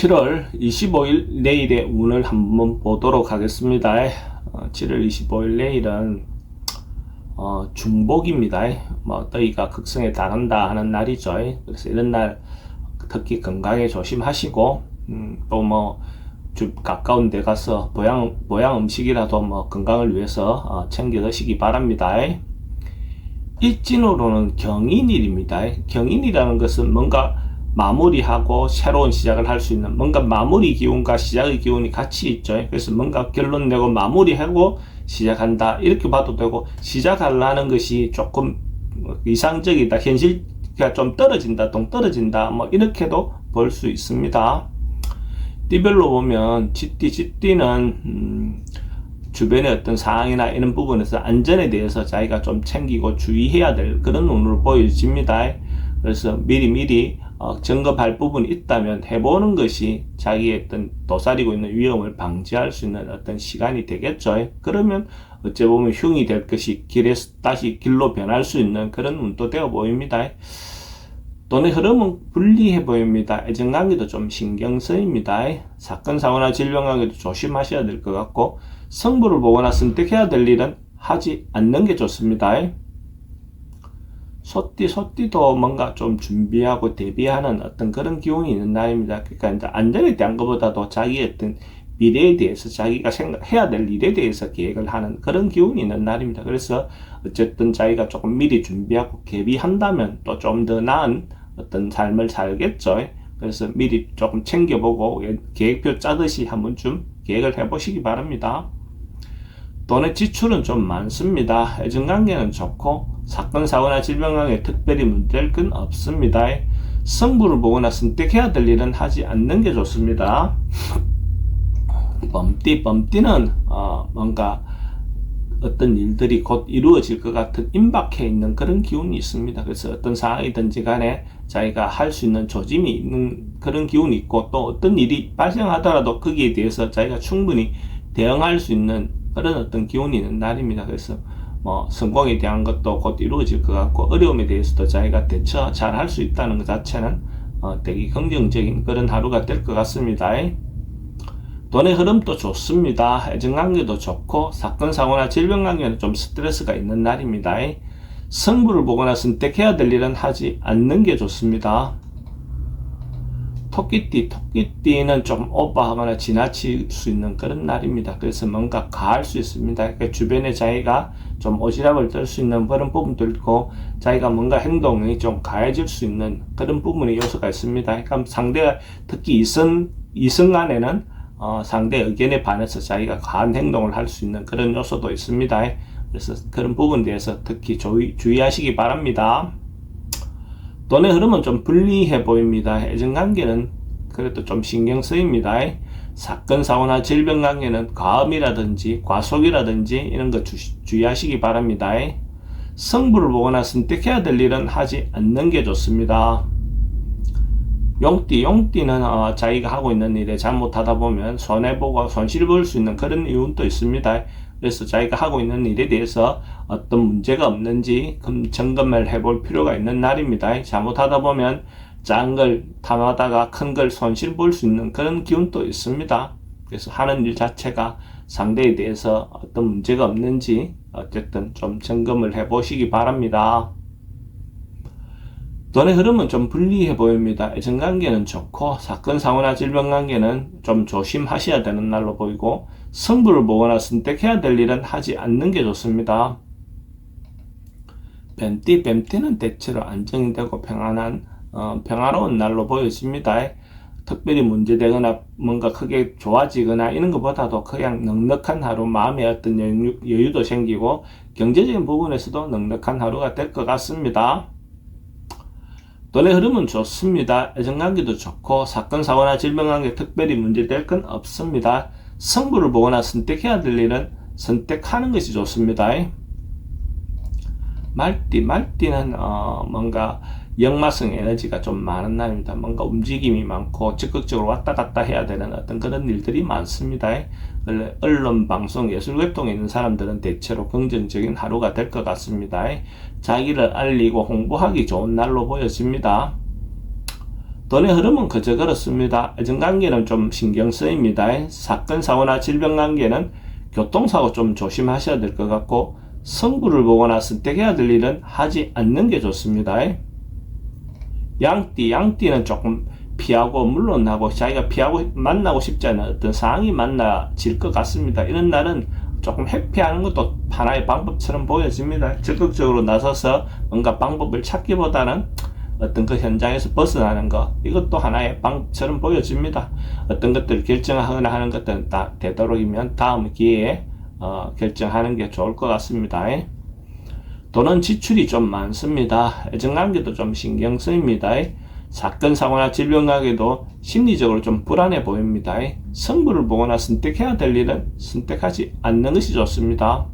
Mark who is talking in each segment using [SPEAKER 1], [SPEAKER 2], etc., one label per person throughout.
[SPEAKER 1] 7월 25일 내일의 운을 한번 보도록 하겠습니다. 7월 25일 내일은 중복입니다. 너희가 극성에 달한다 하는 날이죠. 그래서 이런 날 특히 건강에 조심하시고 또 가까운 데 가서 보양 음식이라도 건강을 위해서 챙겨 드시기 바랍니다. 일진으로는 경인일입니다. 경인이라는 것은 뭔가 마무리하고 새로운 시작을 할 수 있는 뭔가 마무리 기운과 시작의 기운이 같이 있죠. 그래서 뭔가 결론 내고 마무리하고 시작한다 이렇게 봐도 되고, 시작하려는 것이 조금 이상적이다, 현실과 좀 떨어진다, 동떨어진다 이렇게도 볼 수 있습니다. 띠별로 보면 쥐띠는 주변의 어떤 상황이나 이런 부분에서 안전에 대해서 자기가 좀 챙기고 주의해야 될 그런 운으로 보여집니다. 그래서 미리 점검할 부분이 있다면 해보는 것이 자기의 어떤 도사리고 있는 위험을 방지할 수 있는 어떤 시간이 되겠죠. 그러면 어찌 보면 흉이 될 것이 다시 길로 변할 수 있는 그런 운도 되어 보입니다. 돈의 흐름은 불리해 보입니다. 애정관계도 좀 신경 쓰입니다. 사건, 사고나 질병 관계도 조심하셔야 될 것 같고, 성부를 보거나 선택해야 될 일은 하지 않는 게 좋습니다. 소띠도 뭔가 좀 준비하고 대비하는 어떤 그런 기운이 있는 날입니다. 그러니까 이제 안전에 대한 것보다도 자기의 어떤 미래에 대해서, 자기가 해야 될 일에 대해서 계획을 하는 그런 기운이 있는 날입니다. 그래서 어쨌든 자기가 조금 미리 준비하고 대비한다면 또 좀 더 나은 어떤 삶을 살겠죠. 그래서 미리 조금 챙겨보고 계획표 짜듯이 한 번쯤 계획을 해보시기 바랍니다. 돈의 지출은 좀 많습니다. 애정관계는 좋고 사건, 사고나 질병관계에 특별히 문제될 건 없습니다. 성부를 보거나 선택해야 될 일은 하지 않는 게 좋습니다. 범띠는 뭔가 어떤 일들이 곧 이루어질 것 같은 임박해 있는 그런 기운이 있습니다. 그래서 어떤 상황이든지 간에 자기가 할 수 있는 조짐이 있는 그런 기운이 있고, 또 어떤 일이 발생하더라도 거기에 대해서 자기가 충분히 대응할 수 있는 그런 어떤 기운이 있는 날입니다. 그래서 성공에 대한 것도 곧 이루어질 것 같고, 어려움에 대해서도 자기가 대처 잘 할 수 있다는 것 자체는 되게 긍정적인 그런 하루가 될 것 같습니다. 돈의 흐름도 좋습니다. 애정관계도 좋고 사건, 사고나 질병관계는 좀 스트레스가 있는 날입니다. 성부를 보거나 선택해야 될 일은 하지 않는 게 좋습니다. 토끼띠는 좀 오버하거나 지나칠 수 있는 그런 날입니다. 그래서 뭔가 가할 수 있습니다. 그러니까 주변에 자기가 좀 오지랖을 떨 수 있는 그런 부분도 있고, 자기가 뭔가 행동이 좀 가해질 수 있는 그런 부분의 요소가 있습니다. 그러니까 상대가 특히 이성 간에는 상대 의견에 반해서 자기가 과한 행동을 할 수 있는 그런 요소도 있습니다. 그래서 그런 부분에 대해서 특히 주의하시기 바랍니다. 돈의 흐름은 좀 불리해 보입니다. 애정관계는 그래도 좀 신경 쓰입니다. 사건, 사고나 질병 관계는 과음이라든지 과속이라든지 이런 거 주의하시기 바랍니다. 성부를 보거나 선택해야 될 일은 하지 않는 게 좋습니다. 용띠는 자기가 하고 있는 일에 잘못하다 보면 손해보고 손실 볼 수 있는 그런 이유도 있습니다. 그래서 자기가 하고 있는 일에 대해서 어떤 문제가 없는지 점검을 해볼 필요가 있는 날입니다. 잘못하다 보면 작은 걸 탐하다가 큰 걸 손실 볼 수 있는 그런 기운도 있습니다. 그래서 하는 일 자체가 상대에 대해서 어떤 문제가 없는지 어쨌든 좀 점검을 해보시기 바랍니다. 돈의 흐름은 좀 불리해 보입니다. 애정관계는 좋고 사건, 사고나 질병관계는 좀 조심하셔야 되는 날로 보이고, 성부를 보거나 선택해야 될 일은 하지 않는 게 좋습니다. 뱀띠는 대체로 안정이 되고 평화로운 날로 보여집니다. 특별히 문제되거나 뭔가 크게 좋아지거나 이런 것보다도 그냥 넉넉한 하루, 마음의 어떤 여유도 생기고 경제적인 부분에서도 넉넉한 하루가 될 것 같습니다. 돈의 흐름은 좋습니다. 애정관계도 좋고 사건, 사고나 질병관계 특별히 문제될 건 없습니다. 성부를 보거나 선택해야 될 일은 선택하는 것이 좋습니다. 말띠는 뭔가 역마성 에너지가 좀 많은 날입니다. 뭔가 움직임이 많고 적극적으로 왔다 갔다 해야 되는 어떤 그런 일들이 많습니다. 원래 언론, 방송, 예술활동에 있는 사람들은 대체로 긍정적인 하루가 될 것 같습니다. 자기를 알리고 홍보하기 좋은 날로 보여집니다. 돈의 흐름은 그저 그렇습니다. 애정관계는 좀 신경 쓰입니다. 사건, 사고나 질병 관계는 교통사고 좀 조심하셔야 될 것 같고, 성부를 보거나 선택해야 될 일은 하지 않는 게 좋습니다. 양띠는 조금 피하고 물러나고 자기가 피하고 만나고 싶지 않은 어떤 상황이 만나질 것 같습니다. 이런 날은 조금 회피하는 것도 하나의 방법처럼 보여집니다. 적극적으로 나서서 뭔가 방법을 찾기보다는 어떤 그 현장에서 벗어나는 것, 이것도 하나의 방법처럼 보여집니다. 어떤 것들을 결정하거나 하는 것들은 다 되도록이면 다음 기회에 결정하는 게 좋을 것 같습니다. 돈은 지출이 좀 많습니다. 애정관계도 좀 신경 쓰입니다. 사건, 사고나 질병 관계도 심리적으로 좀 불안해 보입니다. 성부를 보거나 선택해야 될 일은 선택하지 않는 것이 좋습니다.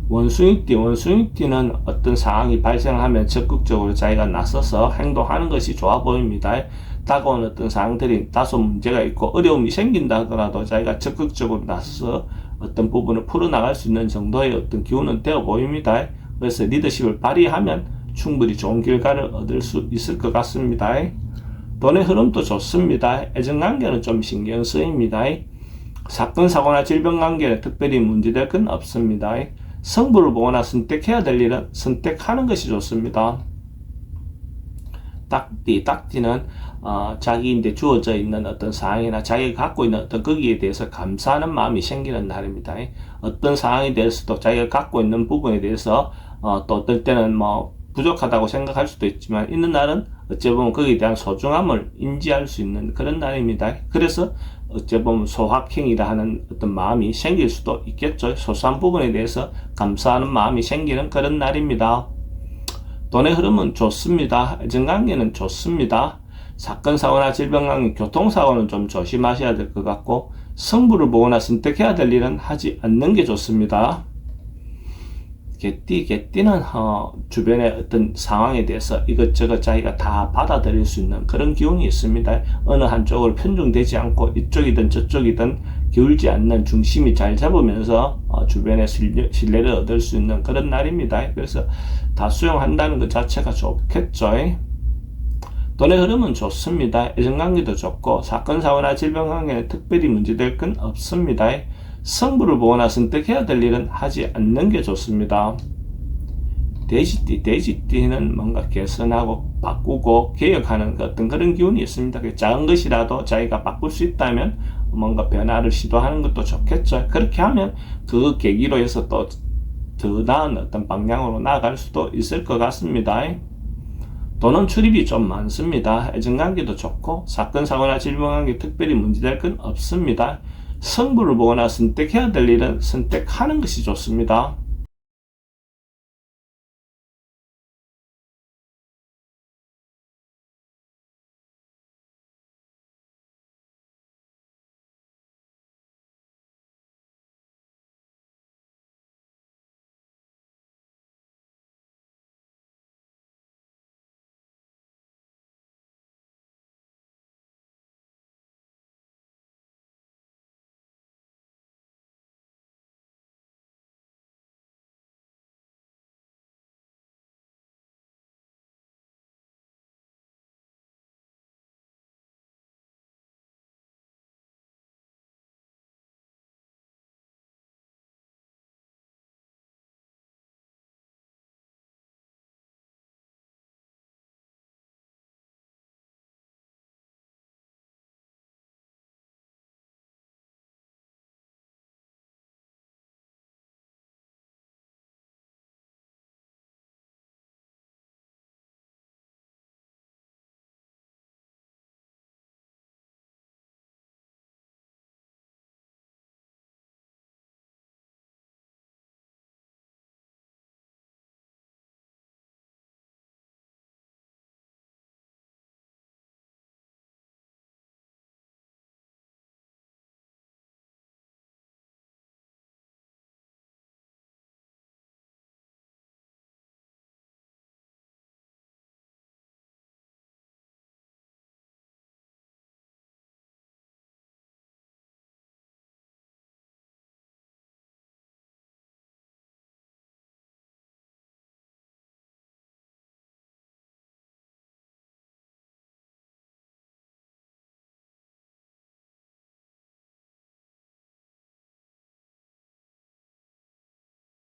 [SPEAKER 1] 원숭이띠는 어떤 상황이 발생하면 적극적으로 자기가 나서서 행동하는 것이 좋아 보입니다. 다가온 어떤 상황들이 다소 문제가 있고 어려움이 생긴다 하더라도 자기가 적극적으로 나서서 어떤 부분을 풀어나갈 수 있는 정도의 어떤 기운은 되어 보입니다. 그래서 리더십을 발휘하면 충분히 좋은 결과를 얻을 수 있을 것 같습니다. 돈의 흐름도 좋습니다. 애정관계는 좀 신경 쓰입니다. 사건, 사고나 질병 관계는 특별히 문제될 건 없습니다. 성부를 보거나 선택해야 될 일은 선택하는 것이 좋습니다. 딱띠는 자기인데 주어져 있는 어떤 상황이나 자기가 갖고 있는 어떤 거기에 대해서 감사하는 마음이 생기는 날입니다. 어떤 상황에 대해서도 자기가 갖고 있는 부분에 대해서 또 어떨 때는 뭐 부족하다고 생각할 수도 있지만, 있는 날은 어찌 보면 거기에 대한 소중함을 인지할 수 있는 그런 날입니다. 그래서 어찌 보면 소확행이라 하는 어떤 마음이 생길 수도 있겠죠. 소소한 부분에 대해서 감사하는 마음이 생기는 그런 날입니다. 돈의 흐름은 좋습니다. 애정관계는 좋습니다. 사건, 사고나 질병 관계, 교통사고는 좀 조심하셔야 될 것 같고, 성부를 보거나 선택해야 될 일은 하지 않는 게 좋습니다. 개띠는 주변의 어떤 상황에 대해서 이것저것 자기가 다 받아들일 수 있는 그런 기운이 있습니다. 어느 한쪽으로 편중되지 않고 이쪽이든 저쪽이든 기울지 않는 중심이 잘 잡으면서 주변의 신뢰를 얻을 수 있는 그런 날입니다. 그래서 다 수용한다는 것 자체가 좋겠죠. 돈의 흐름은 좋습니다. 애정관계도 좋고 사건, 사고나 질병 관계는 특별히 문제될 건 없습니다. 성부를 보거나 선택해야 될 일은 하지 않는 게 좋습니다. 돼지띠는 뭔가 개선하고 바꾸고 개혁하는 어떤 그런 기운이 있습니다. 작은 것이라도 자기가 바꿀 수 있다면 뭔가 변화를 시도하는 것도 좋겠죠. 그렇게 하면 그 계기로 해서 또 더 나은 어떤 방향으로 나아갈 수도 있을 것 같습니다. 돈은 출입이 좀 많습니다. 애정관계도 좋고 사건, 사고나 질병 관계 특별히 문제될 건 없습니다. 성부를 보거나 선택해야 될 일은 선택하는 것이 좋습니다.